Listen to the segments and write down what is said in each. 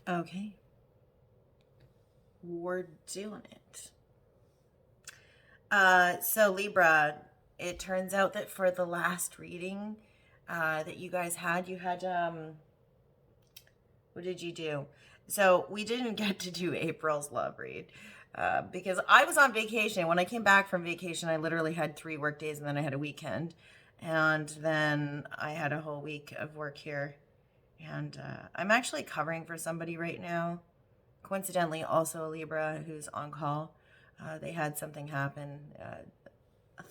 Okay. We're doing it. So Libra, it turns out that for the last reading that you guys had, you had what did you do? So we didn't get to do April's love read because I was on vacation. When I came back from vacation, I literally had 3 work days and then I had a weekend. And then I had a whole week of work here. And I'm actually covering for somebody right now. Coincidentally, also a Libra who's on call. They had something happen, a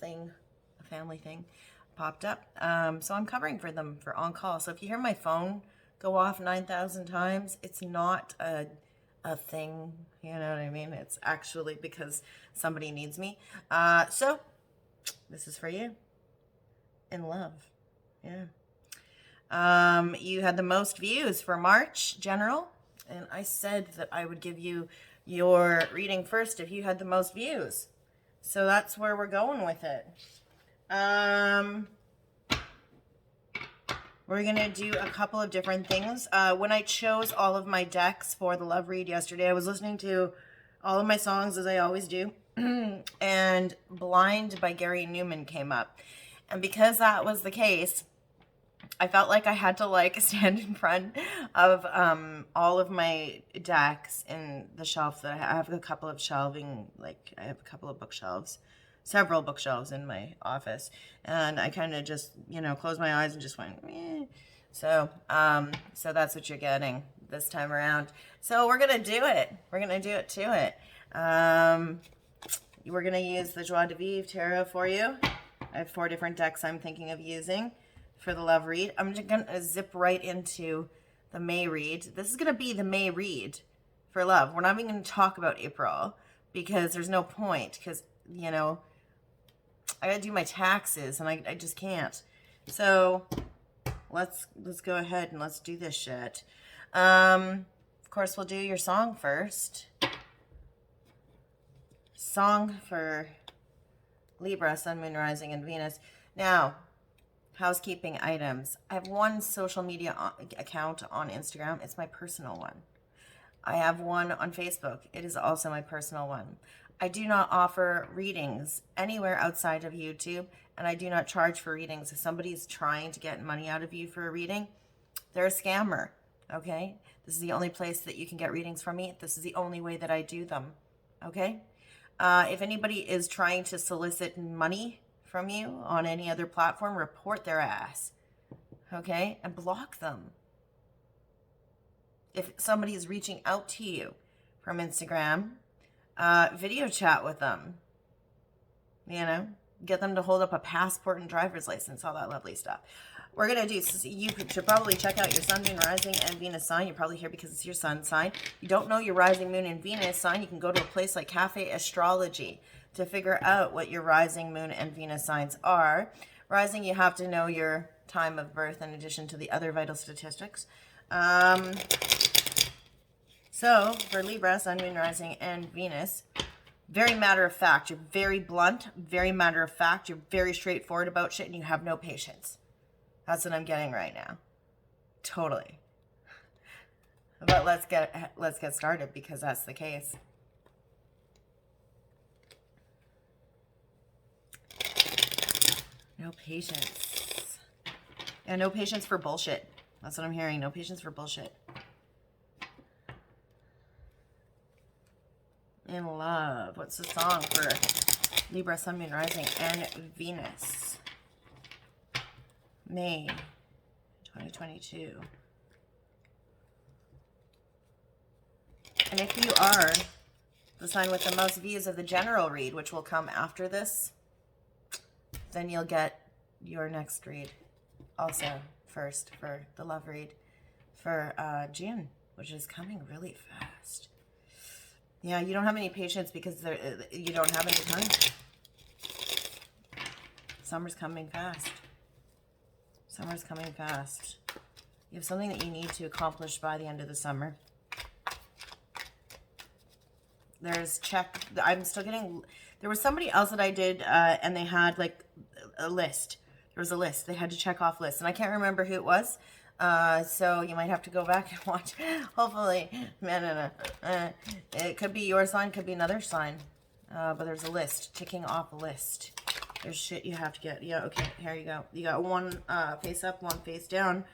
family thing popped up. So I'm covering for them for on call. So if you hear my phone go off 9,000 times, it's not a thing, you know what I mean? It's actually because somebody needs me. So this is for you. In love. Yeah. You had the most views for March general, and I said that I would give you your reading first if you had the most views. So that's where we're going with it. We're going to do a couple of different things. When I chose all of my decks for the love read yesterday, I was listening to all of my songs as I always do, and Blind by Gary Newman came up. And because that was the case, I felt like I had to stand in front of all of my decks in the shelf that I have a couple of shelving, I have a couple of bookshelves, several bookshelves in my office, and I kind of just closed my eyes and just went eh. So that's what you're getting this time around. So we're gonna do it. We're gonna do it to it. We're gonna use the Joie de Vivre tarot for you. I have 4 different decks I'm thinking of using for the love read. I'm just gonna zip right into the May read. This is gonna be the May read for love. We're not even gonna talk about April because there's no point, because I gotta do my taxes and I just can't. So let's go ahead and let's do this shit. Of course, we'll do your song first. Song for Libra, Sun, Moon, Rising, and Venus. Now, housekeeping items. I have one social media account on Instagram. It's my personal one. I have one on Facebook. It is also my personal one. I do not offer readings anywhere outside of YouTube, and I do not charge for readings. If somebody's trying to get money out of you for a reading, they're a scammer, okay? This is the only place that you can get readings from me. This is the only way that I do them, okay? If anybody is trying to solicit money from you on any other platform, report their ass, okay? And block them. If somebody is reaching out to you from Instagram, video chat with them, get them to hold up a passport and driver's license, all that lovely stuff. We're going to do, you should probably check out your Sun, Moon, Rising, and Venus sign. You're probably here because it's your Sun sign. If you don't know your Rising, Moon, and Venus sign, you can go to a place like Cafe Astrology to figure out what your Rising, Moon, and Venus signs are. Rising, you have to know your time of birth in addition to the other vital statistics. So, for Libra, Sun, Moon, Rising, and Venus, very matter of fact. You're very blunt, very matter of fact. You're very straightforward about shit, and you have no patience. That's what I'm getting right now. Totally. But let's get started because that's the case. No patience. Yeah, no patience for bullshit. That's what I'm hearing. No patience for bullshit. In love. What's the song for Libra, Sun, Moon, Rising, and Venus? May 2022. And if you are the sign with the most views of the general read, which will come after this, then you'll get your next read also first for the love read for June, which is coming really fast. Yeah, you don't have any patience because you don't have any time. Summer's coming fast. Summer's coming fast. You have something that you need to accomplish by the end of the summer. I'm still getting, there was somebody else that I did, and they had a list. There was a list. They had to check off lists, and I can't remember who it was. So you might have to go back and watch. Hopefully, no. It could be your sign, could be another sign. But there's a list, ticking off a list. There's shit you have to get. Yeah, okay, here you go. You got one face up, one face down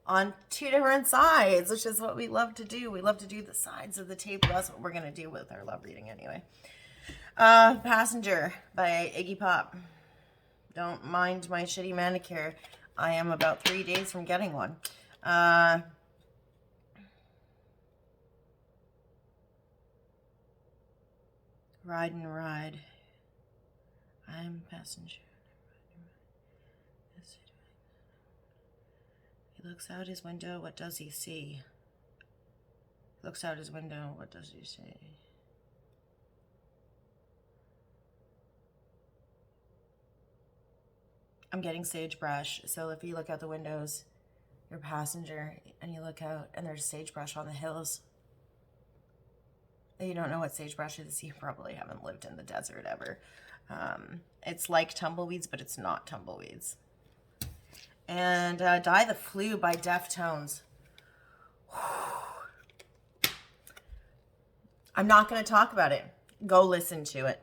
on two different sides, which is what we love to do. We love to do the sides of the table. That's what we're going to do with our love reading anyway. Passenger by Iggy Pop. Don't mind my shitty manicure. I am about 3 days from getting one. Ride and ride. I'm passenger. He looks out his window. What does he see? He looks out his window. What does he see? I'm getting sagebrush. So if you look out the windows, you're a passenger, and you look out, and there's sagebrush on the hills. You don't know what sagebrush is. You probably haven't lived in the desert ever. It's like tumbleweeds, but it's not tumbleweeds. And Die the Flu by Deftones. I'm not going to talk about it. Go listen to it.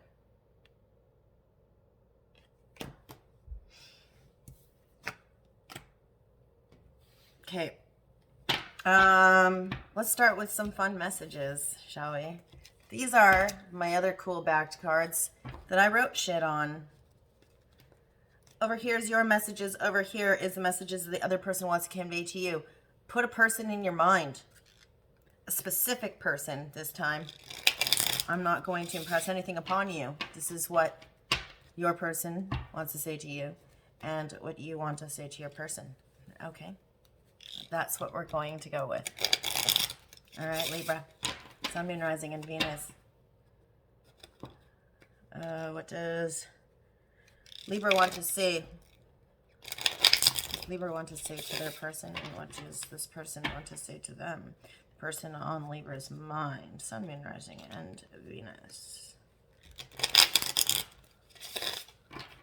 Okay. Let's start with some fun messages, shall we? These are my other cool backed cards that I wrote shit on. Over here is your messages. Over here is the messages that the other person wants to convey to you. Put a person in your mind. A specific person this time. I'm not going to impress anything upon you. This is what your person wants to say to you and what you want to say to your person. Okay? That's what we're going to go with. All right, Libra. Sun, Moon, Rising, and Venus. What does Libra want to say? Libra want to say to their person, and what does this person want to say to them? Person on Libra's mind. Sun, Moon, Rising, and Venus.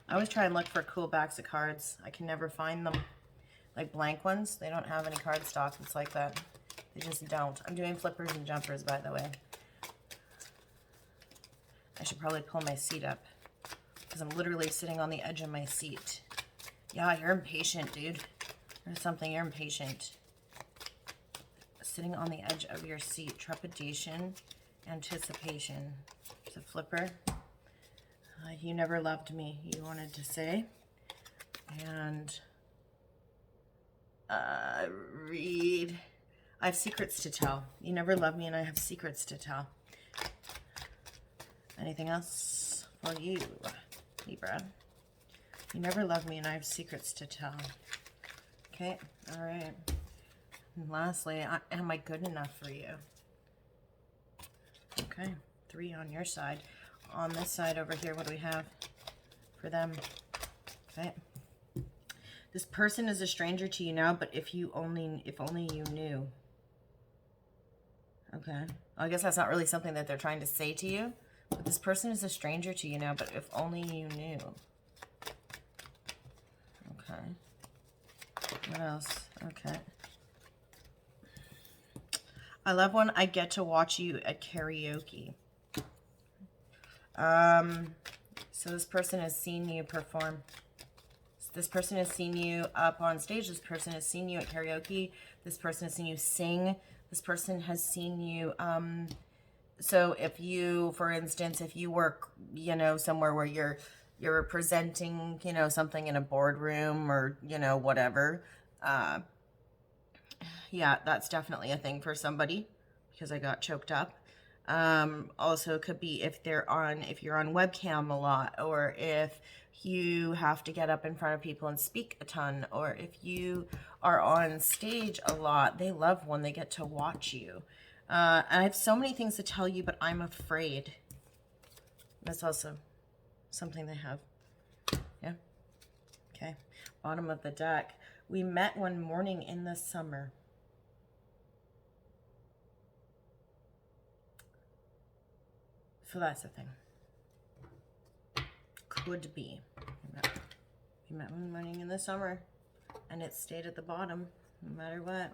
I always try and look for cool backs of cards. I can never find them. Like blank ones, they don't have any card stock that's like that. They just don't. I'm doing flippers and jumpers, by the way. I should probably pull my seat up because I'm literally sitting on the edge of my seat. Yeah, you're impatient, dude. There's something, you're impatient. Sitting on the edge of your seat. Trepidation, anticipation. It's a flipper. You never loved me, you wanted to say. And read. I have secrets to tell. You never loved me and I have secrets to tell. Anything else for you, Libra? You never loved me and I have secrets to tell. Okay, all right. And lastly, am I good enough for you? Okay, 3 on your side. On this side over here, what do we have for them? Okay. This person is a stranger to you now, but if only you knew. Okay. I guess that's not really something that they're trying to say to you. But this person is a stranger to you now, but if only you knew. Okay. What else? Okay. I love when I get to watch you at karaoke. So this person has seen you perform. This person has seen you up on stage. This person has seen you at karaoke. This person has seen you sing. This person has seen you, so if you, for instance, if you work, you know, somewhere where you're presenting, you know, something in a boardroom or, you know, whatever, yeah, that's definitely a thing for somebody because I got choked up. Also it could be if you're on webcam a lot, or if you have to get up in front of people and speak a ton, or if you are on stage a lot. They love when they get to watch you. And I have so many things to tell you, but I'm afraid. That's also something they have. Yeah. Okay. Bottom of the deck. We met one morning in the summer. So that's the thing. Could be. We met one morning in the summer, and it stayed at the bottom. no matter what.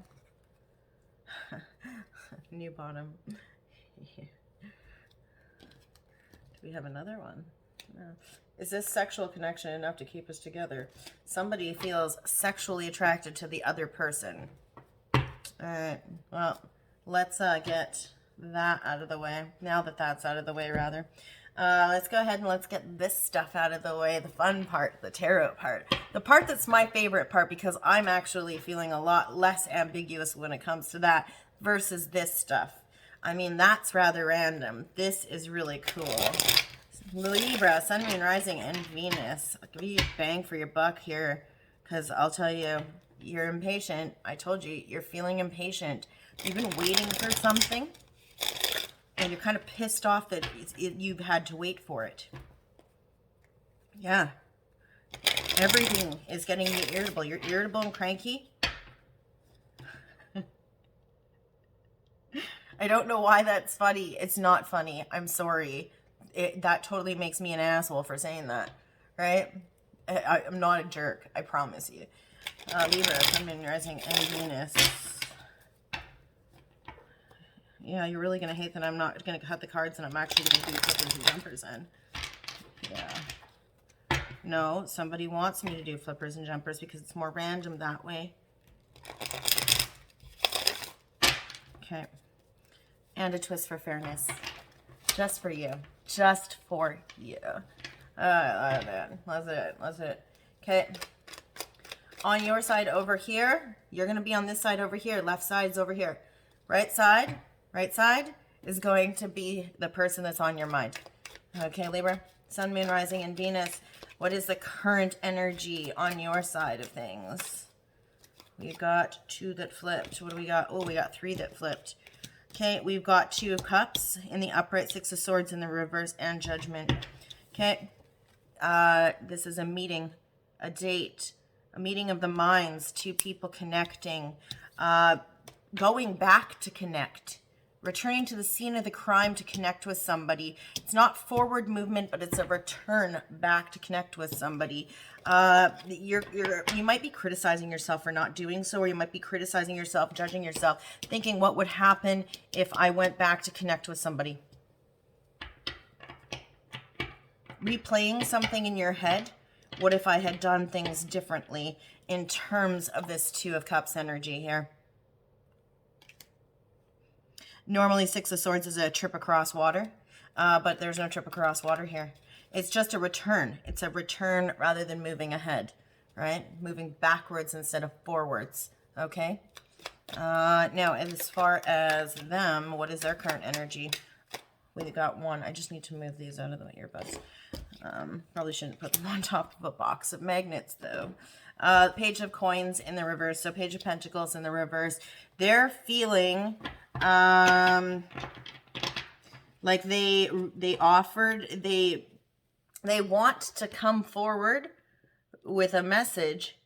New bottom. Do we have another one? No. Is this sexual connection enough to keep us together? Somebody feels sexually attracted to the other person. All right. Well, let's get that out of the way. Now that that's out of the way, rather. Let's go ahead and let's get this stuff out of the way. The fun part, the tarot part. The part that's my favorite part, because I'm actually feeling a lot less ambiguous when it comes to that versus this stuff. I mean, that's rather random. This is really cool. Libra, Sun, Moon, Rising, and Venus. I'll give you a bang for your buck here, because I'll tell you, you're impatient. I told you, you're feeling impatient. You've been waiting for something, and you're kind of pissed off that you've had to wait for it. Yeah. Everything is getting you irritable. You're irritable and cranky. I don't know why that's funny. It's not funny. I'm sorry. That totally makes me an asshole for saying that, right? I'm not a jerk. I promise you. Libra, Sun, Moon, Rising, and Venus. Yeah, you're really going to hate that I'm not going to cut the cards and I'm actually going to do flippers and jumpers then. Yeah. No, somebody wants me to do flippers and jumpers because it's more random that way. Okay. And a twist for fairness. Just for you. Just for you. That's it. Okay. On your side over here, you're going to be on this side over here. Left side's over here. Right side is going to be the person that's on your mind. Okay, Libra, Sun, Moon, Rising, and Venus. What is the current energy on your side of things? We got 2 that flipped. What do we got? Oh, we got 3 that flipped. Okay, we've got 2 of Cups in the upright, 6 of Swords in the reverse, and Judgment. Okay, this is a meeting, a date, a meeting of the minds, 2 people connecting, going back to connect, returning to the scene of the crime to connect with somebody. It's not forward movement, but it's a return back to connect with somebody. You might be criticizing yourself for not doing so, or you might be criticizing yourself, judging yourself, thinking what would happen if I went back to connect with somebody. Replaying something in your head. What if I had done things differently in terms of this 2 of Cups energy here? Normally 6 of Swords is a trip across water, but there's no trip across water here. It's just a return. It's a return rather than moving ahead, right? Moving backwards instead of forwards, okay? Now, as far as them, what is their current energy? We got 1. I just need to move these out of the earbuds. Probably shouldn't put them on top of a box of magnets, though. Page of Coins in the reverse, so Page of Pentacles in the reverse. They're feeling like they want to come forward with a message,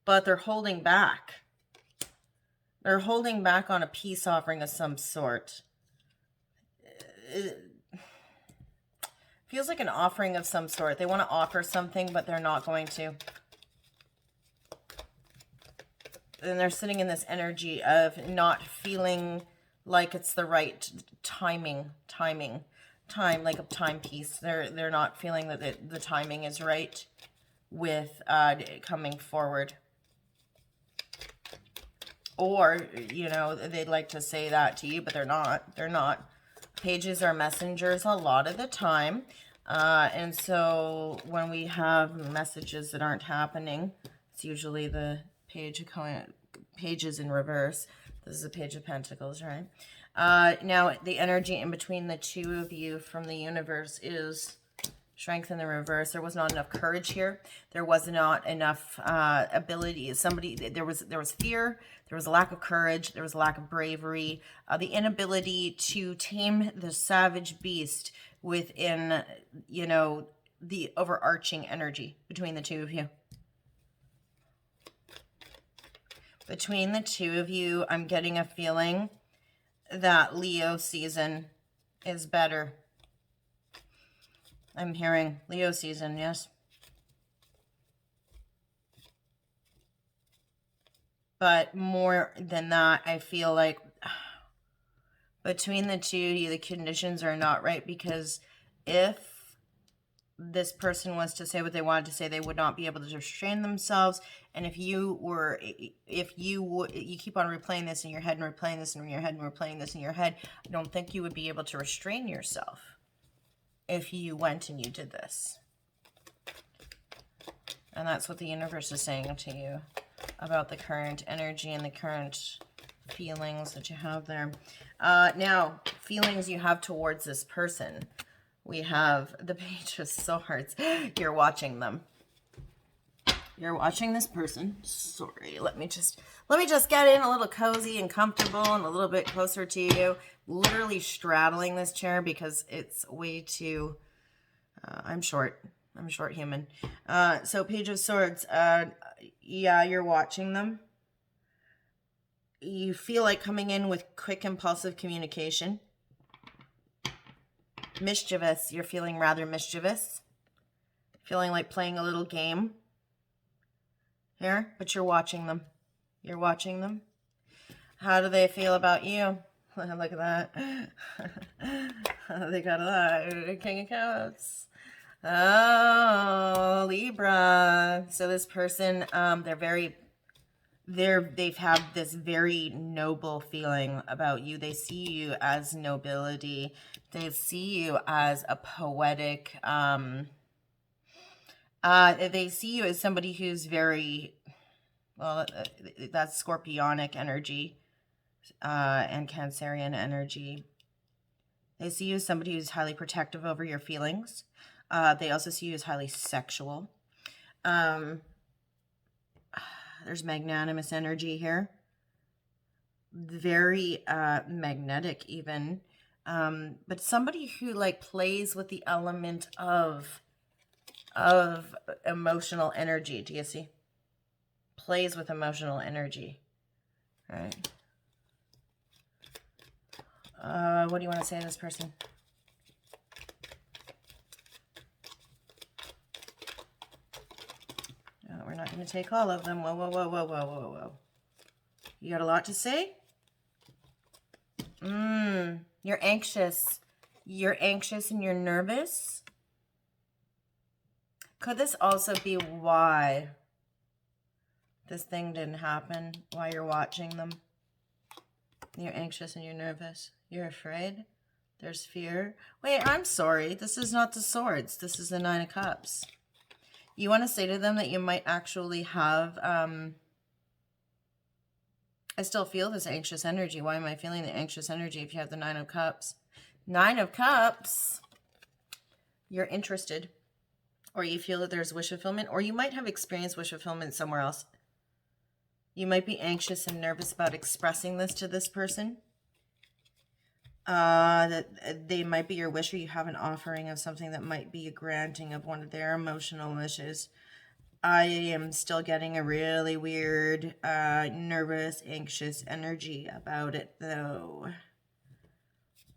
but they're holding back. They're holding back on a peace offering of some sort. It feels like an offering of some sort. They want to offer something, but they're not going to. And they're sitting in this energy of not feeling like it's the right time, like a timepiece. They're not feeling that the timing is right with coming forward. Or, you know, they'd like to say that to you, but they're not. They're not. Pages are messengers a lot of the time. And so when we have messages that aren't happening, it's usually the pages in reverse. This is a Page of Pentacles, right? Now, the energy in between the 2 of you from the universe is Strength in the reverse. There was not enough courage here. There was not enough ability. There was fear. There was a lack of courage. There was a lack of bravery. The inability to tame the savage beast within, you know, the overarching energy between the 2 of you. Between the 2 of you, I'm getting a feeling that Leo season is better. I'm hearing Leo season, yes. But more than that, I feel like between the two of you, the conditions are not right, because if this person was to say what they wanted to say, they would not be able to restrain themselves. And if you keep on replaying this in your head and replaying this in your head and replaying this in your head, I don't think you would be able to restrain yourself if you went and you did this. And that's what the universe is saying to you about the current energy and the current feelings that you have there. Now, feelings you have towards this person. We have the Page of Swords. You're watching them. You're watching this person. Sorry, let me just get in a little cozy and comfortable and a little bit closer to you. Literally straddling this chair because it's way too... I'm short. I'm a short human. So Page of Swords. Yeah, you're watching them. You feel like coming in with quick, impulsive communication. Mischievous. You're feeling rather mischievous. Feeling like playing a little game here, but you're watching them. You're watching them. How do they feel about you? Look at that. They got a King of Cups. Oh, Libra. So this person, they've had this very noble feeling about you. They see you as nobility. They see you as a poetic, they see you as somebody who's very, well, that's Scorpionic energy, and Cancerian energy. They see you as somebody who's highly protective over your feelings. They also see you as highly sexual. There's magnanimous energy here. Very magnetic even. But somebody who like plays with the element of emotional energy. Do you see? Plays with emotional energy. All right. What do you want to say to this person? We're not going to take all of them. Whoa, whoa, whoa, whoa, whoa, whoa, whoa. You got a lot to say? You're anxious. You're anxious and you're nervous. Could this also be why this thing didn't happen? Why you're watching them? You're anxious and you're nervous. You're afraid. There's fear. Wait, I'm sorry. This is not the Swords. This is the Nine of Cups. You want to say to them that you might actually have, I still feel this anxious energy. Why am I feeling the anxious energy if you have the Nine of Cups? Nine of Cups, you're interested, or you feel that there's wish fulfillment, or you might have experienced wish fulfillment somewhere else. You might be anxious and nervous about expressing this to this person. That they might be your wish, or you have an offering of something that might be a granting of one of their emotional wishes. I am still getting a really weird, nervous, anxious energy about it, though.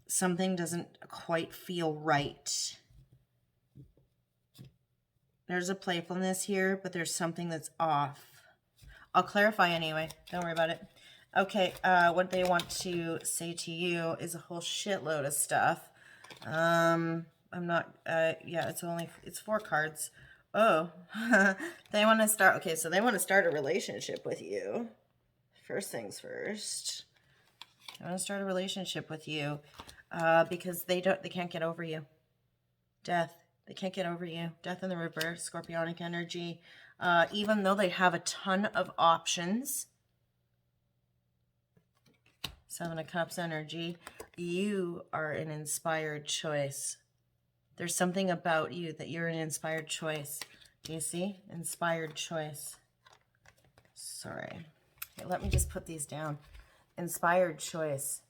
Something doesn't quite feel right. There's a playfulness here, but there's something that's off. I'll clarify anyway. Don't worry about it. Okay, what they want to say to you is a whole shitload of stuff. I'm not, yeah, it's 4 cards. Oh, they want to start, okay, so they want to start a relationship with you. First things first. They want to start a relationship with you, because they can't get over you. Death. They can't get over you. Death in the reverse, Scorpionic energy. Even though they have a ton of options, 7 of Cups energy, you are an inspired choice. There's something about you that you're an inspired choice. Do you see? Inspired choice. Sorry. Okay, let me just put these down. Inspired choice.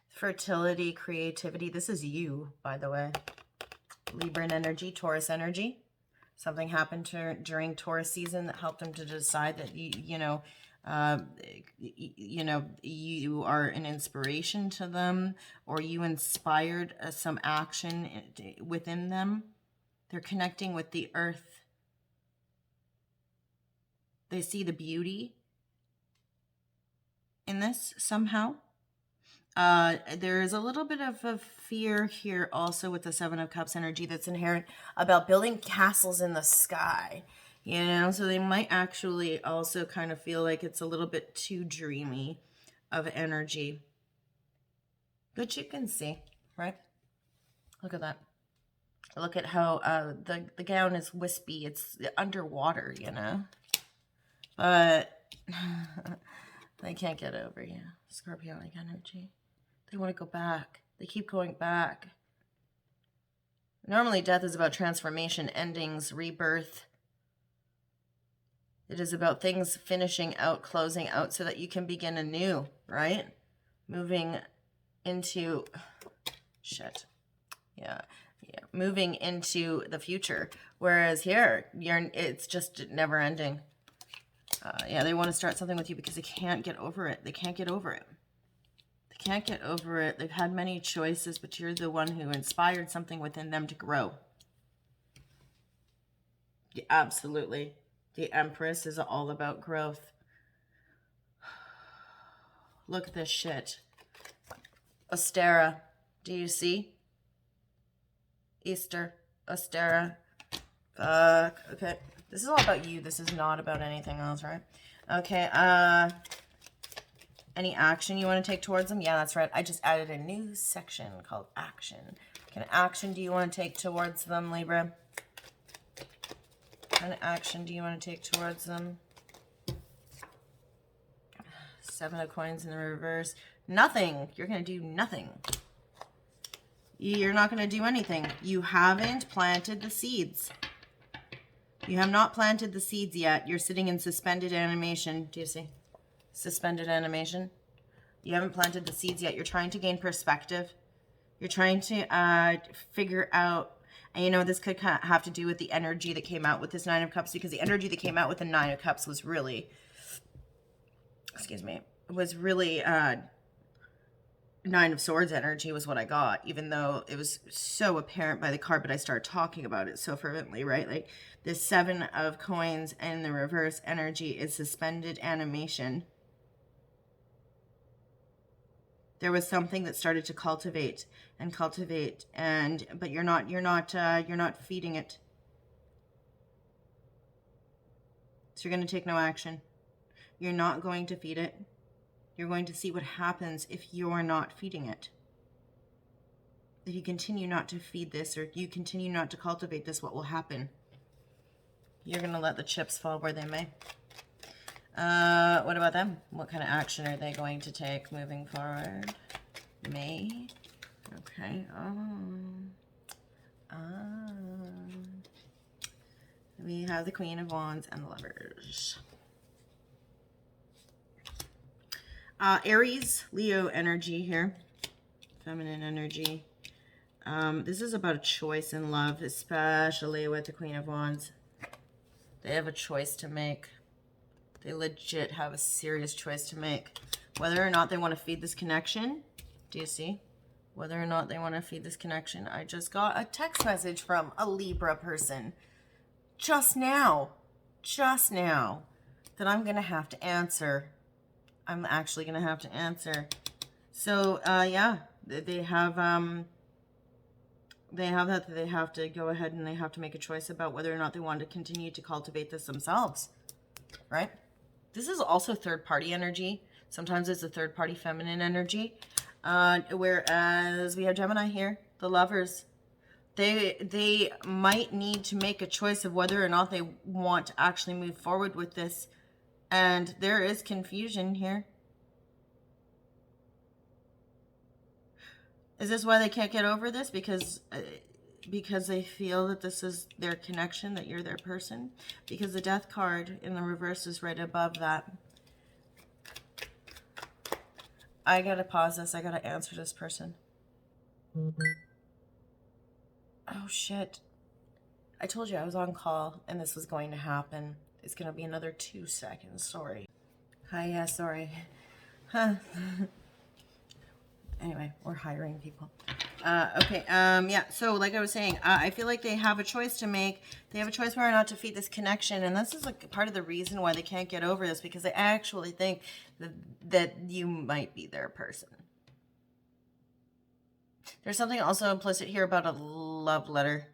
Fertility, creativity. This is you, by the way. Libran energy, Taurus energy. Something happened during Taurus season that helped them to decide that you are an inspiration to them, or you inspired some action within them. They're connecting with the earth. They see the beauty in this somehow. There is a little bit of a fear here also with the Seven of Cups energy that's inherent about building castles in the sky. You know, so they might actually also kind of feel like it's a little bit too dreamy of energy. But you can see, right? Look at that. Look at how the gown is wispy. It's underwater, you know. But they can't get over you. Scorpionic energy. They want to go back. They keep going back. Normally, death is about transformation, endings, rebirth. It is about things finishing out, closing out so that you can begin anew, right? Moving into... Shit. Yeah. Moving into the future. Whereas here, it's just never ending. Yeah, they want to start something with you because they can't get over it. They can't get over it. They can't get over it. They've had many choices, but you're the one who inspired something within them to grow. Yeah, absolutely. The Empress is all about growth. Look at this shit. Ostera. Do you see? Easter. Ostera. Fuck. Okay. This is all about you. This is not about anything else, right? Okay. Any action you want to take towards them? Yeah, that's right. I just added a new section called action. What kind of action do you want to take towards them, Libra? What kind of action do you want to take towards them? Seven of Coins in the reverse. Nothing. You're going to do nothing. You're not going to do anything. You haven't planted the seeds. You have not planted the seeds yet. You're sitting in suspended animation. Do you see? Suspended animation. You haven't planted the seeds yet. You're trying to gain perspective. You're trying to figure out, and you know, this could kind of have to do with the energy that came out with this Nine of Cups, because the energy that came out with the Nine of Cups was really, Nine of Swords energy was what I got, even though it was so apparent by the card, but I started talking about it so fervently, right? Like the Seven of Coins and the reverse energy is suspended animation. There was something that started to cultivate, but you're not feeding it. So you're going to take no action. You're not going to feed it. You're going to see what happens if you're not feeding it. If you continue not to feed this, or you continue not to cultivate this, what will happen? You're going to let the chips fall where they may. What about them? What kind of action are they going to take moving forward? May. Okay. We have the Queen of Wands and the Lovers. Aries, Leo energy here. Feminine energy. This is about a choice in love, especially with the Queen of Wands. They have a choice to make. They legit have a serious choice to make. Whether or not they want to feed this connection. Do you see? Whether or not they want to feed this connection. I just got a text message from a Libra person. Just now. That I'm going to have to answer. I'm actually going to have to answer. So, yeah. They have that they have to go ahead and they have to make a choice about whether or not they want to continue to cultivate this themselves. Right? This is also third-party energy. Sometimes it's a third-party feminine energy. Whereas we have Gemini here, the Lovers. They might need to make a choice of whether or not they want to actually move forward with this. And there is confusion here. Is this why they can't get over this? Because they feel that this is their connection, that you're their person? Because the Death card in the reverse is right above that. I gotta pause this. I gotta answer this person. Oh, shit. I told you I was on call and this was going to happen. It's gonna be another 2 seconds. Sorry. Hi, yeah, sorry. Huh. Anyway, we're hiring people. Okay. Yeah. So, like I was saying, I feel like they have a choice to make. They have a choice whether or not to feed this connection, and this is like part of the reason why they can't get over this, because they actually think that you might be their person. There's something also implicit here about a love letter,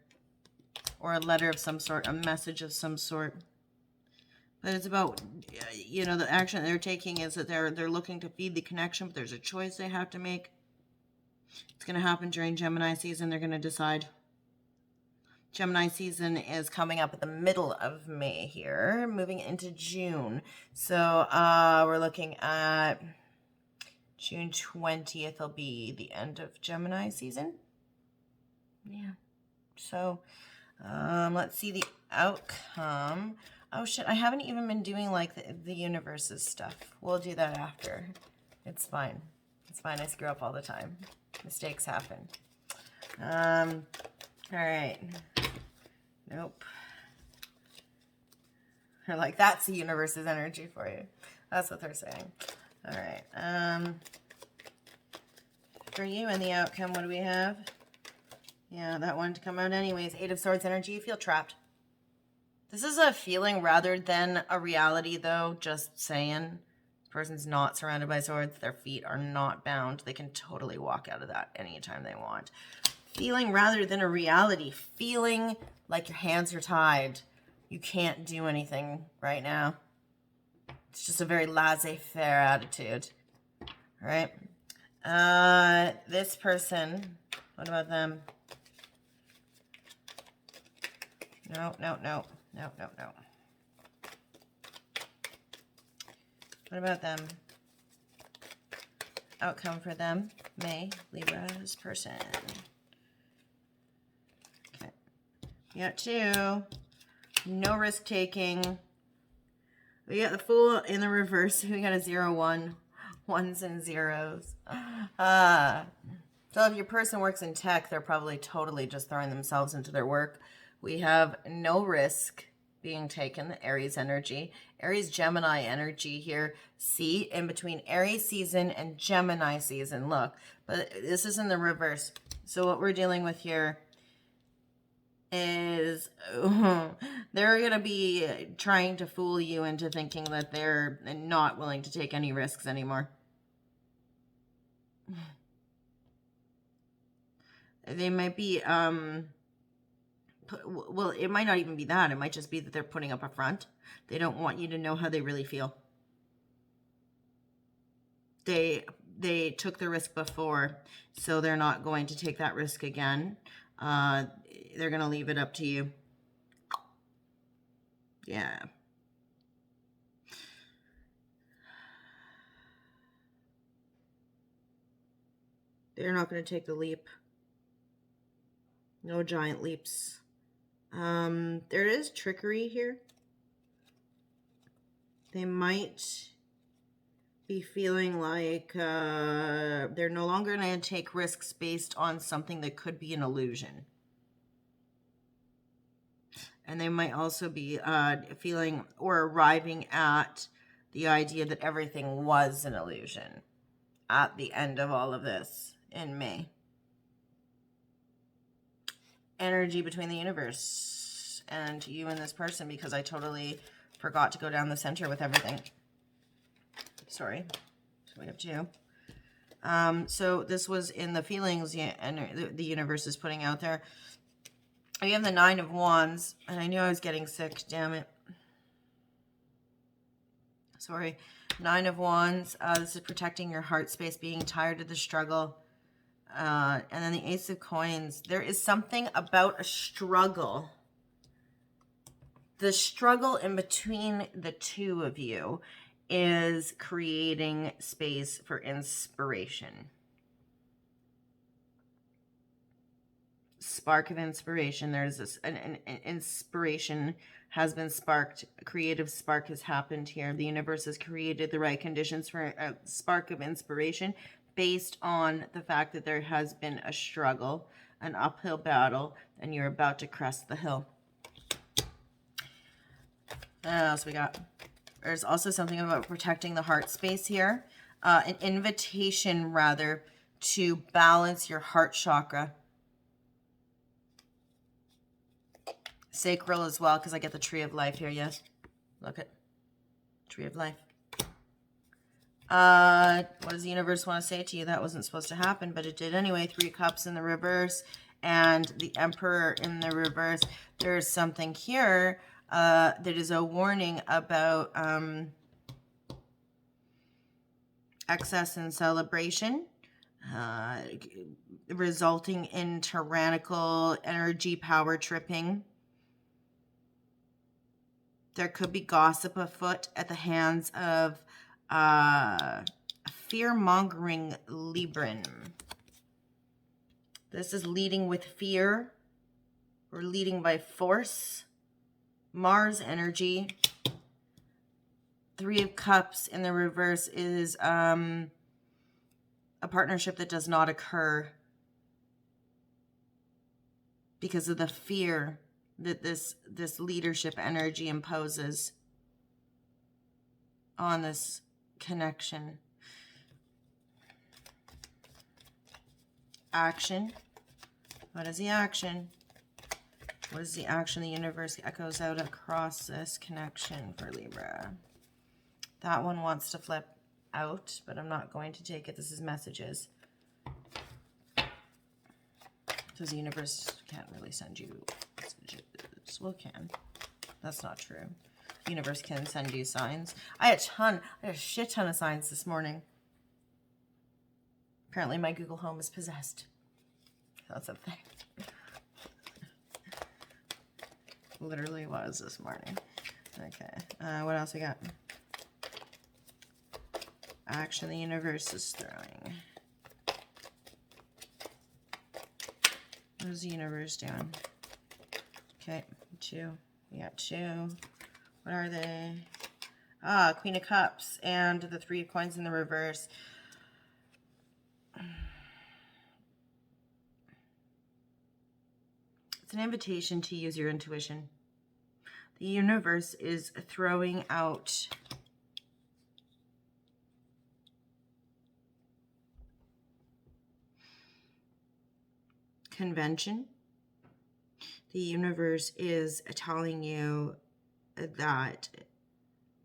or a letter of some sort, a message of some sort. But it's about, you know, the action they're taking is that they're looking to feed the connection, but there's a choice they have to make. It's going to happen during Gemini season. They're going to decide. Gemini season is coming up at the middle of May here, moving into June. So we're looking at June 20th will be the end of Gemini season. Yeah. So let's see the outcome. Oh shit, I haven't even been doing like the universe's stuff. We'll do that after. It's fine. It's fine. I screw up all the time. Mistakes happen. All right. Nope. They're like, that's the universe's energy for you. That's what they're saying. All right. For you and the outcome, what do we have? Yeah, that one to come out anyways. 8 of Swords energy. You feel trapped. This is a feeling rather than a reality, though. Just saying. This person's not surrounded by swords. Their feet are not bound. They can totally walk out of that anytime they want. Feeling rather than a reality. Feeling like your hands are tied. You can't do anything right now. It's just a very laissez-faire attitude. All right? This person, what about them? No. What about them? Outcome for them, May, Libra's person. Okay. We got 2. No risk taking. We got the Fool in the reverse. We got a 0, 1. 1s and 0s. So if your person works in tech, they're probably totally just throwing themselves into their work. We have no risk being taken, Aries energy. Aries Gemini energy here. See, in between Aries season and Gemini season. Look, but this is in the reverse. So what we're dealing with here is they're going to be trying to fool you into thinking that they're not willing to take any risks anymore. They might be, well, it might not even be that. It might just be that they're putting up a front. They don't want you to know how they really feel. They took the risk before, so they're not going to take that risk again. They're going to leave it up to you. Yeah. They're not going to take the leap. No giant leaps. There is trickery here. They might be feeling like they're no longer going to take risks based on something that could be an illusion. And they might also be feeling or arriving at the idea that everything was an illusion at the end of all of this in May. Energy between the universe and you and this person, because I totally forgot to go down the center with everything. Sorry. So we have 2. So this was in the feelings and the universe is putting out there. I have the 9 of Wands, and I knew I was getting sick, damn it. Sorry. 9 of Wands, this is protecting your heart space, being tired of the struggle. And then the Ace of Coins. There is something about a struggle. The struggle in between the two of you is creating space for inspiration. Spark of inspiration. There's this an inspiration has been sparked. A creative spark has happened here. The universe has created the right conditions for a spark of inspiration based on the fact that there has been a struggle, an uphill battle, and you're about to crest the hill. What else we got? There's also something about protecting the heart space here. An invitation, rather, to balance your heart chakra. Sacral as well, because I get the tree of life here, yes. Look at tree of life. What does the universe want to say to you? That wasn't supposed to happen, but it did anyway. 3 cups in the reverse and the emperor in the reverse. There's something here that is a warning about excess and celebration, resulting in tyrannical energy power tripping. There could be gossip afoot at the hands of a fear-mongering Libran. This is leading with fear or leading by force. Mars energy. 3 of Cups in the reverse is a partnership that does not occur because of the fear that this leadership energy imposes on this connection. Action. What is the action? What is the action the universe echoes out across this connection for Libra? That one wants to flip out, but I'm not going to take it. This is messages. Because the universe can't really send you messages. Well, it can. That's not true. The universe can send you signs. I had a shit ton of signs this morning. Apparently my Google Home is possessed. That's a thing. Literally was this morning. Okay. What else we got? Action the universe is throwing. What is the universe doing? Okay, 2. We got 2. What are they? Ah, Queen of Cups and the 3 of Coins in the reverse. It's an invitation to use your intuition. The universe is throwing out convention. The universe is telling you that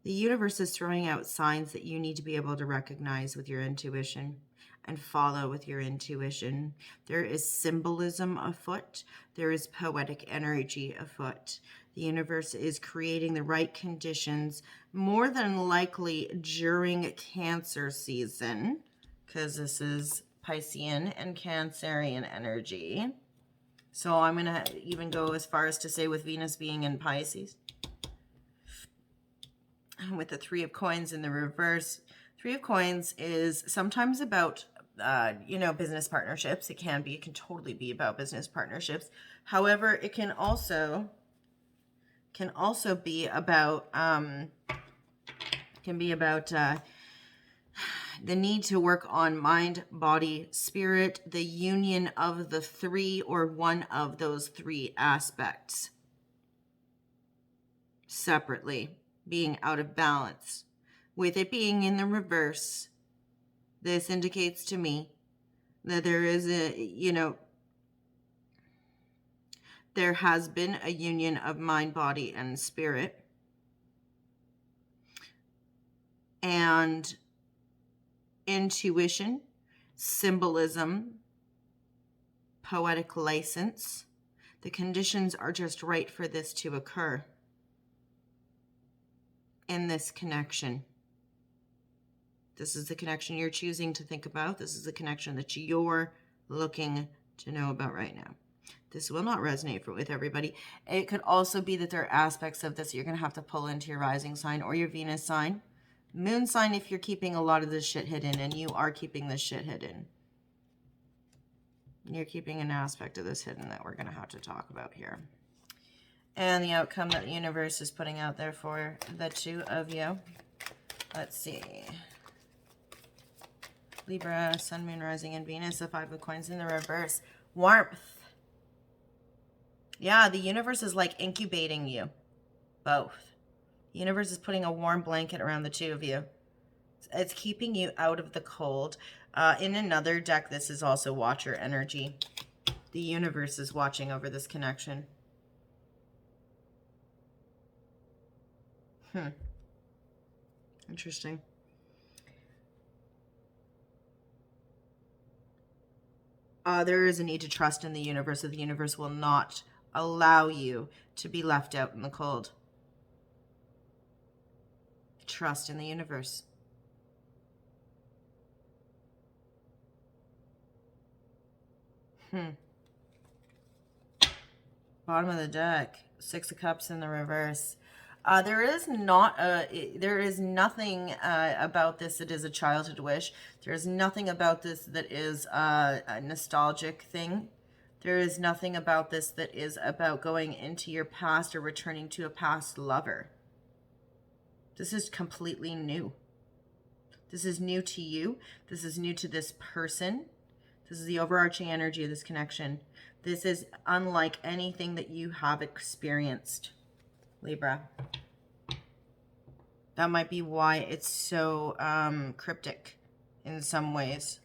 the universe is throwing out signs that you need to be able to recognize with your intuition and follow with your intuition. There is symbolism afoot. There is poetic energy afoot. The universe is creating the right conditions, more than likely during Cancer season, because this is Piscean and Cancerian energy. So I'm going to even go as far as to say with Venus being in Pisces. With the 3 of Coins in the reverse. 3 of Coins is sometimes about, business partnerships. It can totally be about business partnerships. However, it can also be about, the need to work on mind, body, spirit, the union of the 3 or one of those 3 aspects separately being out of balance. With it being in the reverse, this indicates to me that there is there has been a union of mind, body, and spirit. And intuition, symbolism, poetic license. The conditions are just right for this to occur in this connection. This is the connection you're choosing to think about. This is the connection that you're looking to know about right now. This will not resonate with everybody. It could also be that there are aspects of this you're going to have to pull into your rising sign or your Venus sign. Moon sign if you're keeping a lot of this shit hidden, and you are keeping this shit hidden. You're keeping an aspect of this hidden that we're going to have to talk about here. And the outcome that the universe is putting out there for the 2 of you. Let's see. Libra, Sun, Moon, Rising, and Venus. The 5 of Coins in the reverse. Warmth. Yeah, the universe is like incubating you. Both. The universe is putting a warm blanket around the 2 of you. It's keeping you out of the cold. In another deck, this is also Watcher energy. The universe is watching over this connection. Interesting. There is a need to trust in the universe, that the universe will not allow you to be left out in the cold. Trust in the universe. Bottom of the deck, Six of Cups in the reverse. There is nothing about this that is a childhood wish. There is nothing about this that is a nostalgic thing. There is nothing about this that is about going into your past or returning to a past lover. This is completely new. This is new to you. This is new to this person. This is the overarching energy of this connection. This is unlike anything that you have experienced, Libra. That might be why it's so cryptic in some ways,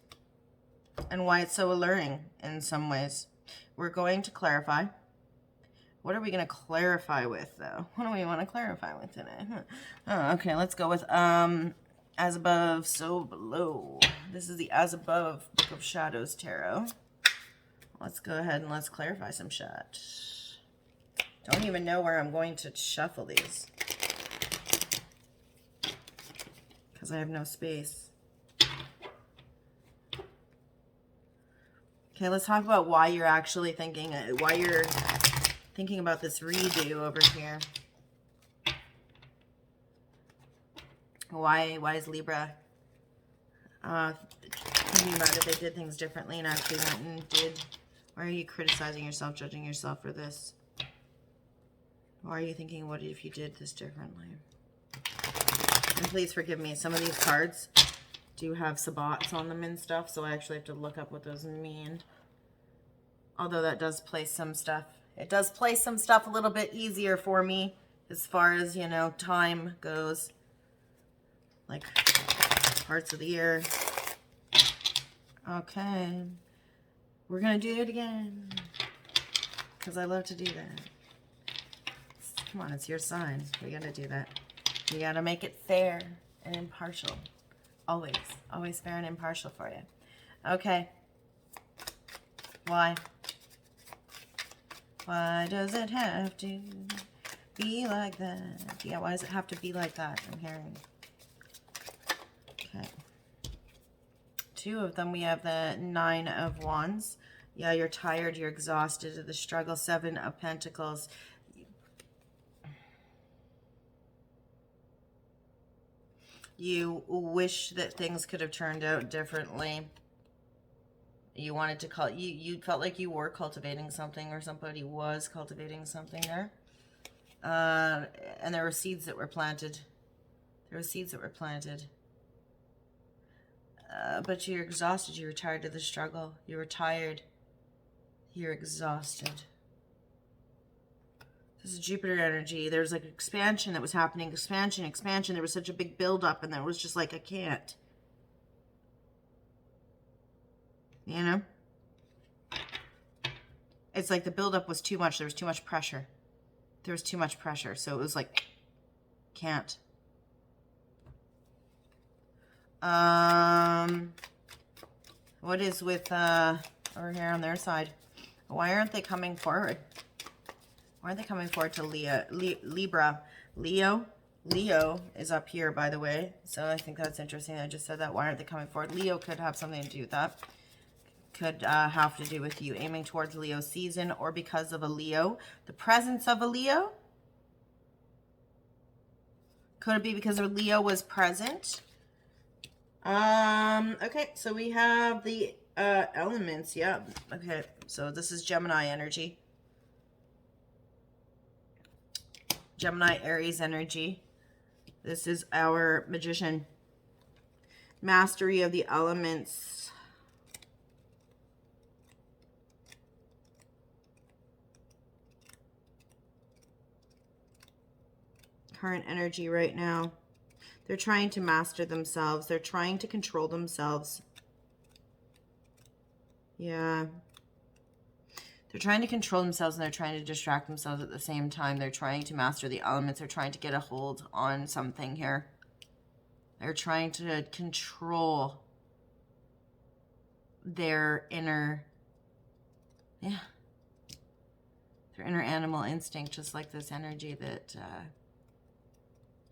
and why it's so alluring in some ways. We're going to clarify. What are we going to clarify with, though? What do we want to clarify with today? Oh, okay, let's go with As Above, So Below. This is the As Above Book of Shadows Tarot. Let's go ahead and let's clarify some shit. Don't even know where I'm going to shuffle these, because I have no space. Okay, let's talk about why you're actually thinking, why you're thinking about this redo over here. Why is Libra thinking about if they did things differently and actually went and did? Why are you criticizing yourself, judging yourself for this? Why are you thinking, what if you did this differently? And please forgive me, some of these cards do have sabbats on them and stuff, so I actually have to look up what those mean. Although that does place some stuff. It does place some stuff a little bit easier for me as far as, you know, time goes. Like parts of the year. Okay. We're going to do it again, because I love to do that. Come on, it's your sign. We got to do that. You got to make it fair and impartial. Always. Always fair and impartial for you. Okay. Why? Why does it have to be like that? Yeah, why does it have to be like that? I'm hearing. Okay. Two of them, we have the Nine of Wands. Yeah, you're tired, you're exhausted of the struggle. Seven of Pentacles. You wish that things could have turned out differently. You wanted to call, you felt like you were cultivating something, or somebody was cultivating something there. And there were seeds that were planted. There were seeds that were planted. But you're exhausted. You were tired of the struggle. You were tired. You're exhausted. This is Jupiter energy. There's like expansion that was happening. Expansion. There was such a big buildup, and then it was just like, I can't. You know? It's like the buildup was too much. There was too much pressure. There was too much pressure. So it was like, can't. What is with over here on their side? Why aren't they coming forward? Why aren't they coming forward to Libra? Leo is up here, by the way. So I think that's interesting. I just said that. Why aren't they coming forward? Leo could have something to do with that. Could have to do with you aiming towards Leo season, or because of a Leo. The presence of a Leo. Could it be because a Leo was present? Okay, so we have the elements. Yeah. Okay, so this is Gemini energy. Gemini, Aries energy. This is our Magician. Mastery of the elements. Current energy right now. They're trying to master themselves. They're trying to control themselves. Yeah. They're trying to control themselves and they're trying to distract themselves at the same time. They're trying to master the elements. They're trying to get a hold on something here. They're trying to control their inner, their inner animal instinct, just like this energy that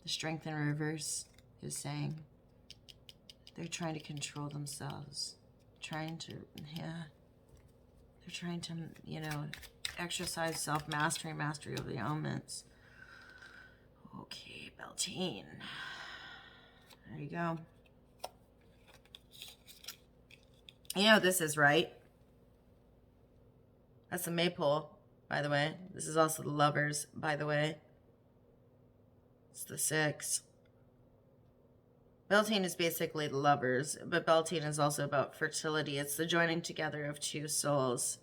the Strength in Reverse is saying. They're trying to control themselves. Trying to, they're trying to, exercise self-mastery, mastery of the elements. Okay, Beltane. There you go. You know this is right. That's the Maypole, by the way. This is also the Lovers, by the way. It's the 6. Beltane is basically the Lovers, but Beltane is also about fertility. It's the joining together of two souls.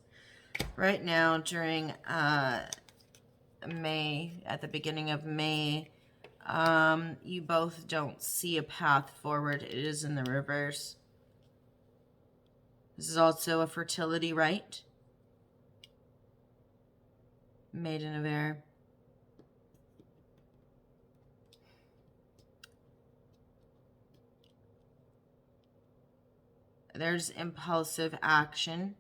Right now, during May, at the beginning of May, you both don't see a path forward. It is in the reverse. This is also a fertility rite. Maiden of Air. There's impulsive action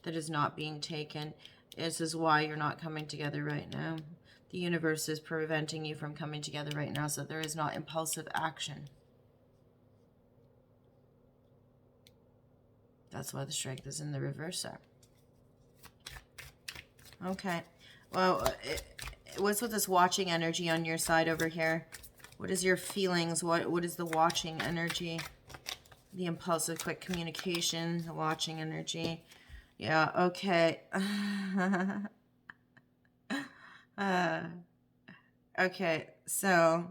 that is not being taken. This is why you're not coming together right now. The universe is preventing you from coming together right now, so there is not impulsive action. That's why the Strength is in the reverse there. Okay. Well, what's with this watching energy on your side over here? What is your feelings? What is the watching energy? The impulsive, quick communication, the watching energy. Yeah, okay. Okay, so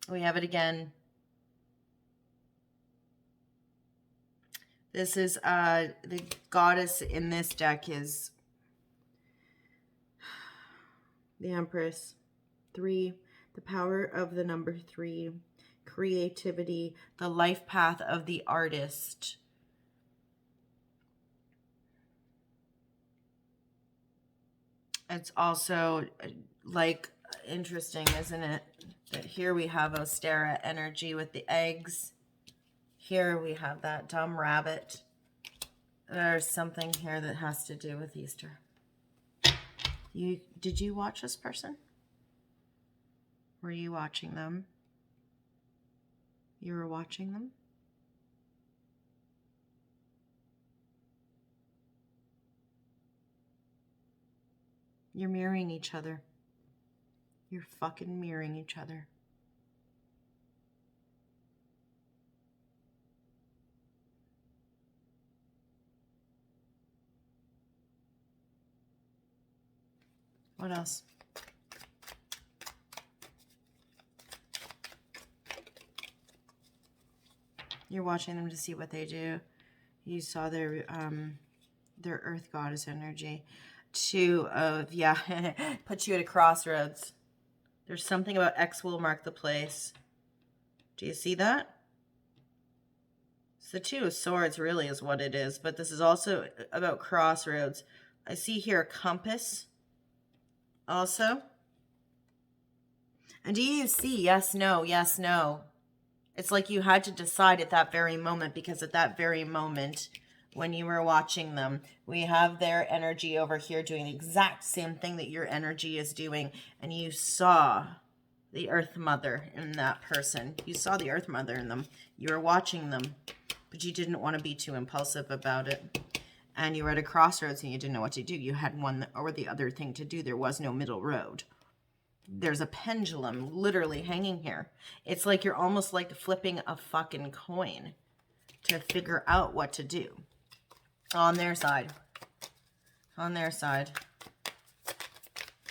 we have it again. This is the goddess in this deck is the Empress. 3, the power of the number 3, creativity, the life path of the artist. It's also like interesting, isn't it? That here we have Ostera energy with the eggs. Here we have that dumb rabbit. There's something here that has to do with Easter. Did you watch this person? Were you watching them? You were watching them? You're mirroring each other. You're fucking mirroring each other. What else? You're watching them to see what they do. You saw their earth goddess energy. 2 of, puts you at a crossroads. There's something about X will mark the place. Do you see that? It's the 2 of Swords really is what it is, but this is also about crossroads. I see here a compass also. And do you see yes, no, yes, no? It's like you had to decide at that very moment, because at that very moment when you were watching them, we have their energy over here doing the exact same thing that your energy is doing. And you saw the Earth Mother in that person. You saw the Earth Mother in them. You were watching them, but you didn't want to be too impulsive about it. And you were at a crossroads and you didn't know what to do. You had one or the other thing to do. There was no middle road. There's a pendulum literally hanging here. It's like you're almost like flipping a fucking coin to figure out what to do. On their side. On their side.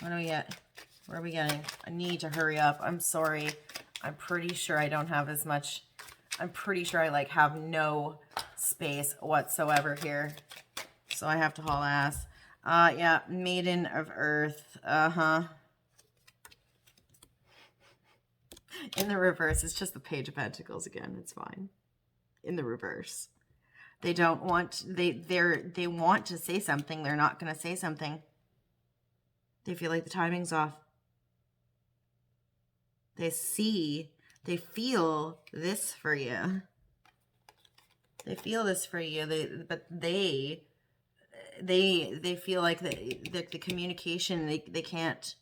What do we get? What are we getting? I need to hurry up. I'm sorry. I'm pretty sure I don't have as much. I'm pretty sure I have no space whatsoever here. So I have to haul ass. Yeah, Maiden of Earth. Uh-huh. In the reverse, it's just the Page of Pentacles again. It's fine. In the reverse. They don't want, they want to say something. They're not going to say something. They feel like the timing's off. They feel this for you. They feel this for you. They feel like the communication, they can't.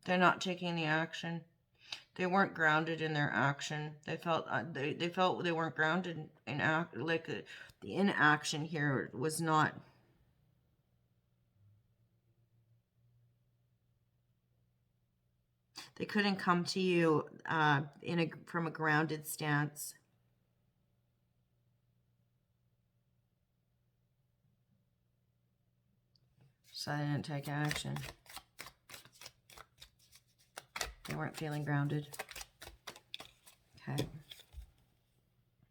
They're not taking the action. They weren't grounded in their action. They felt they weren't grounded in the inaction here was not. They couldn't come to you from a grounded stance. So they didn't take action. They weren't feeling grounded. Okay.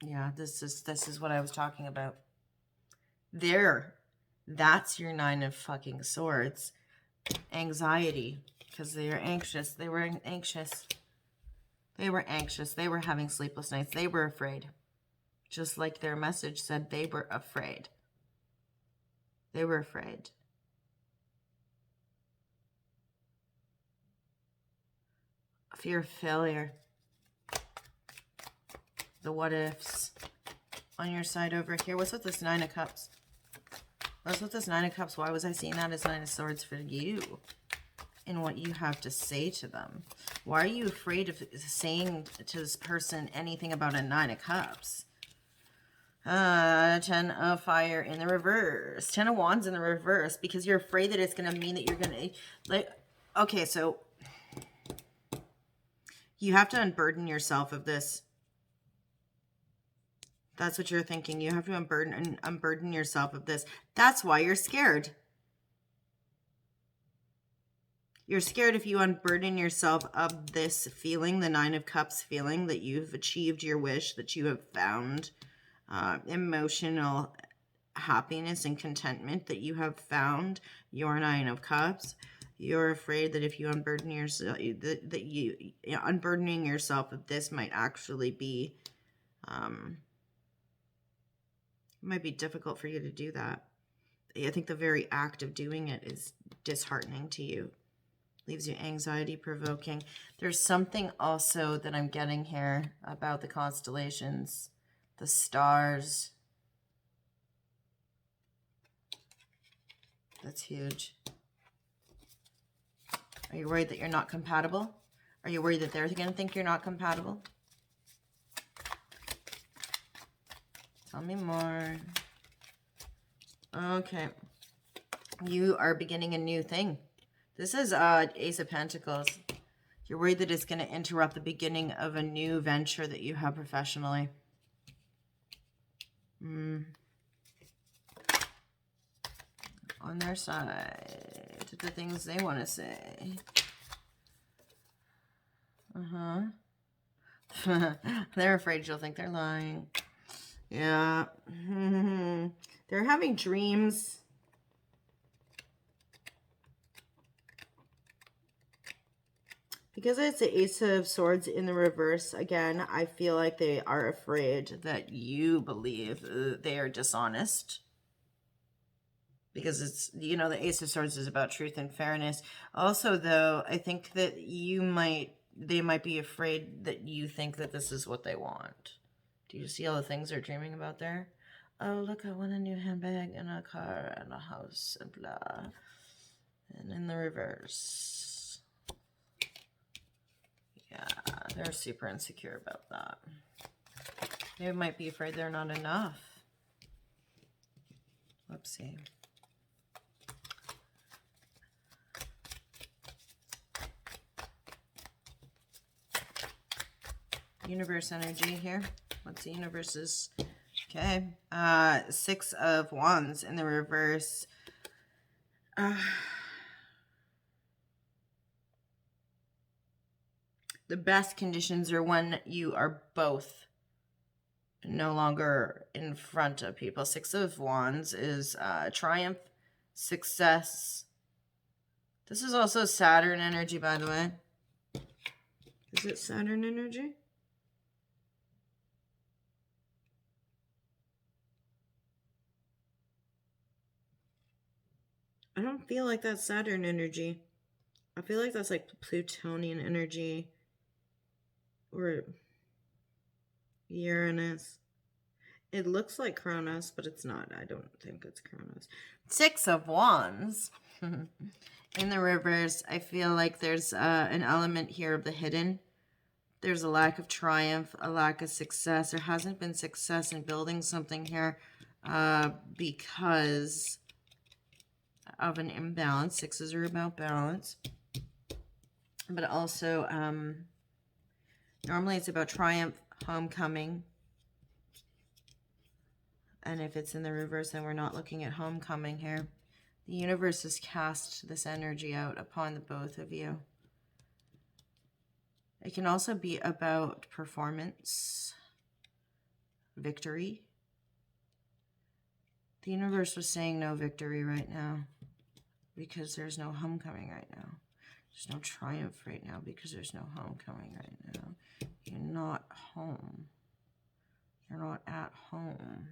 Yeah, this is what I was talking about. That's your 9 of fucking Swords. Anxiety. Because they are anxious. They were anxious. They were anxious. They were having sleepless nights. They were afraid. Just like their message said, they were afraid. They were afraid. Fear of failure. The what ifs. On your side over here. What's with this 9 of Cups? What's with this 9 of Cups? Why was I seeing that as 9 of Swords for you? And what you have to say to them. Why are you afraid of saying to this person anything about a 9 of Cups? 10 of Fire in the reverse. 10 of Wands in the reverse. Because you're afraid that it's going to mean that you're going to... like. Okay, so... you have to unburden yourself of this. That's what you're thinking. You have to unburden yourself of this. That's why you're scared. You're scared if you unburden yourself of this feeling, the 9 of Cups feeling, that you've achieved your wish, that you have found emotional happiness and contentment, that you have found your 9 of Cups. You're afraid that if you unburden yourself, unburdening yourself of this might actually be, it might be difficult for you to do that. I think the very act of doing it is disheartening to you. Leaves you anxiety provoking. There's something also that I'm getting here about the constellations, the stars. That's huge. Are you worried that you're not compatible? Are you worried that they're going to think you're not compatible? Tell me more. Okay. You are beginning a new thing. This is Ace of Pentacles. You're worried that it's going to interrupt the beginning of a new venture that you have professionally. On their side, the things they want to say. They're afraid you'll think they're lying. Yeah. They're having dreams. Because it's the Ace of Swords in the reverse, again, I feel like they are afraid that you believe they are dishonest. Because it's, you know, the Ace of Swords is about truth and fairness. Also, though, I think that they might be afraid that you think that this is what they want. Do you see all the things they're dreaming about there? Oh, look, I want a new handbag and a car and a house and blah. And in the reverse. Yeah, they're super insecure about that. They might be afraid they're not enough. Whoopsie. Universe energy here. What's the universe's? Okay. 6 of Wands in the reverse. The best conditions are when you are both no longer in front of people. Six of Wands is triumph, success. This is also Saturn energy, by the way. Is it Saturn energy? I don't feel like that's Saturn energy. I feel like that's like Plutonian energy or Uranus. It looks like Kronos, but it's not. I don't think it's Kronos. Six of Wands. In the reverse, I feel like there's an element here of the hidden. There's a lack of triumph, a lack of success. There hasn't been success in building something here because of an imbalance. Sixes are about balance. But also, normally it's about triumph, homecoming. And if it's in the reverse, then we're not looking at homecoming here. The universe has cast this energy out upon the both of you. It can also be about performance, victory. The universe was saying no victory right now because there's no homecoming right now. There's no triumph right now because there's no homecoming right now. You're not home. You're not at home.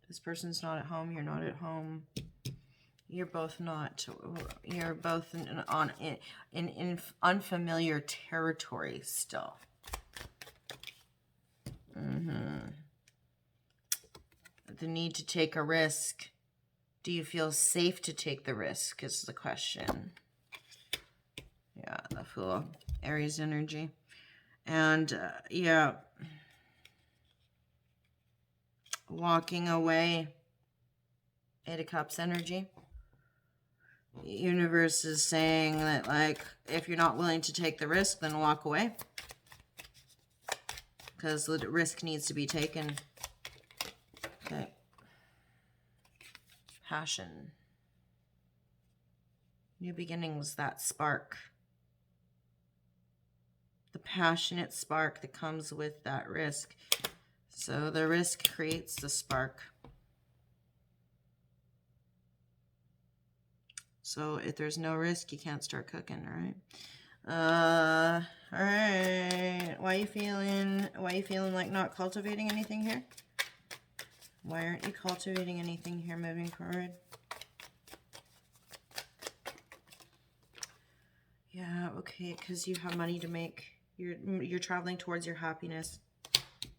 This person's not at home. You're not at home. You're both not. You're both in unfamiliar territory still. The need to take a risk. Do you feel safe to take the risk is the question. Yeah, the Fool, Aries energy. And, yeah. Walking away. Eight of Cups energy. The universe is saying that, like, if you're not willing to take the risk, then walk away. Because the risk needs to be taken. Okay. Passion. New beginnings, that spark. The passionate spark that comes with that risk. So the risk creates the spark. So if there's no risk, you can't start cooking, right? All right. Why are you feeling like not cultivating anything here? Why aren't you cultivating anything here moving forward? Yeah, okay, because you have money to make. You're traveling towards your happiness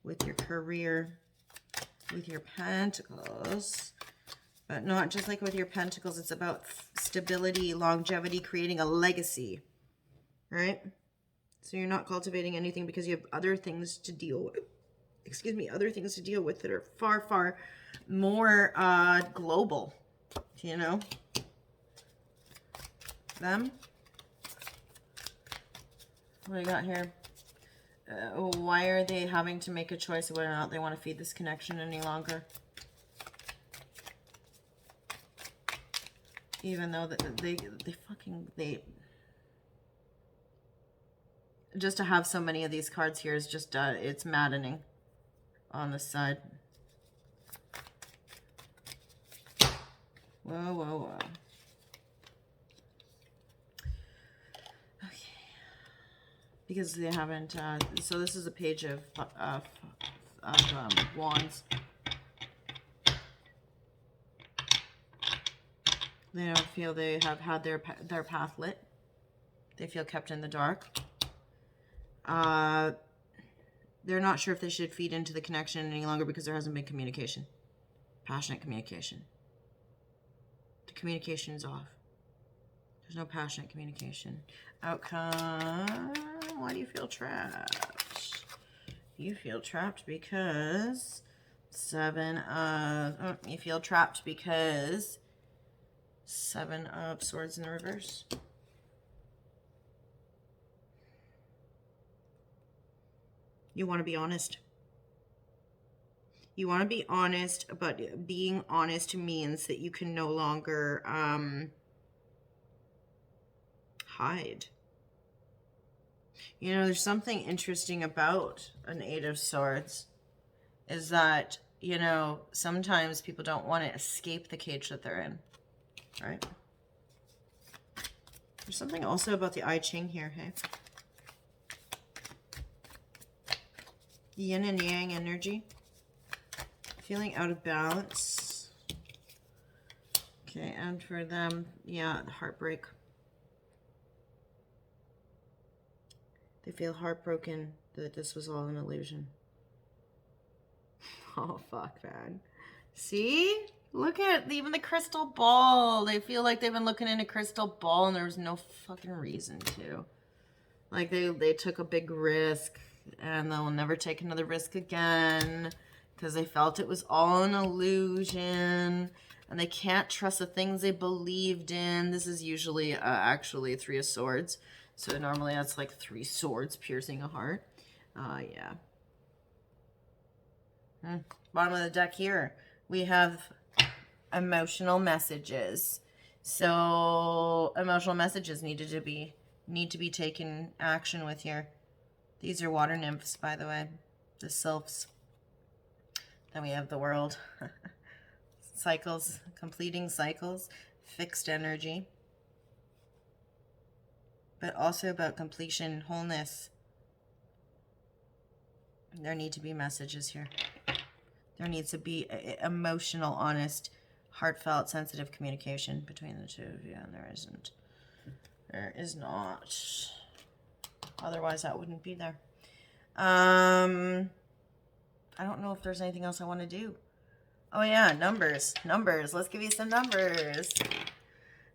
with your career, with your pentacles. But not just like with your pentacles. It's about stability, longevity, creating a legacy. Right? So you're not cultivating anything because you have other things to deal with. Excuse me, other things to deal with that are far, far more global. You know? Them. What do we got here? Why are they having to make a choice of whether or not they want to feed this connection any longer? Even though they just to have so many of these cards here is just, it's maddening on the side. Whoa, whoa, whoa. Okay. Because they haven't, so this is a page of wands. They don't feel they have had their path lit. They feel kept in the dark. They're not sure if they should feed into the connection any longer because there hasn't been communication. Passionate communication. The communication is off. There's no passionate communication. Outcome. Why do you feel trapped? You feel trapped because you feel trapped because 7 of Swords in the reverse. You want to be honest. You want to be honest, but being honest means that you can no longer hide. You know, there's something interesting about an 8 of Swords. is that, you know, sometimes people don't want to escape the cage that they're in, right? There's something also about the I Ching here, hey? Yin and yang energy. Feeling out of balance. Okay, and for them, yeah, the heartbreak. They feel heartbroken that this was all an illusion. Oh, fuck, man. See? Look at even the crystal ball. They feel like they've been looking in a crystal ball and there was no fucking reason to. Like they took a big risk and they'll never take another risk again because they felt it was all an illusion and they can't trust the things they believed in. This is usually actually 3 of Swords. So normally that's like 3 swords piercing a heart. Yeah. Bottom of the deck here, we have emotional messages. So emotional messages need to be taken action with here. These are water nymphs, by the way, the sylphs. Then we have the world. Cycles, completing cycles, fixed energy. But also about completion, wholeness. There need to be messages here. There needs to be emotional, honest, heartfelt, sensitive communication between the two of you, and there isn't. There is not. Otherwise, that wouldn't be there. I don't know if there's anything else I want to do. Oh, yeah, numbers. Numbers. Let's give you some numbers.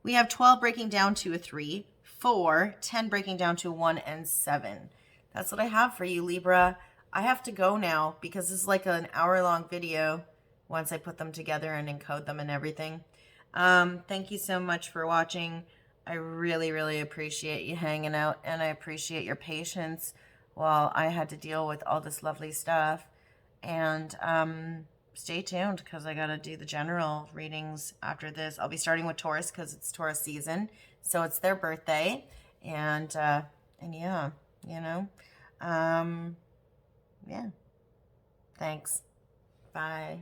We have 12 breaking down to a 3, 4, 10 breaking down to 1, and 7. That's what I have for you, Libra. I have to go now because this is like an hour-long video once I put them together and encode them and everything. Thank you so much for watching. I really, really appreciate you hanging out, and I appreciate your patience while I had to deal with all this lovely stuff. And stay tuned because I got to do the general readings after this. I'll be starting with Taurus because it's Taurus season. So it's their birthday. And yeah, you know. Yeah. Thanks. Bye.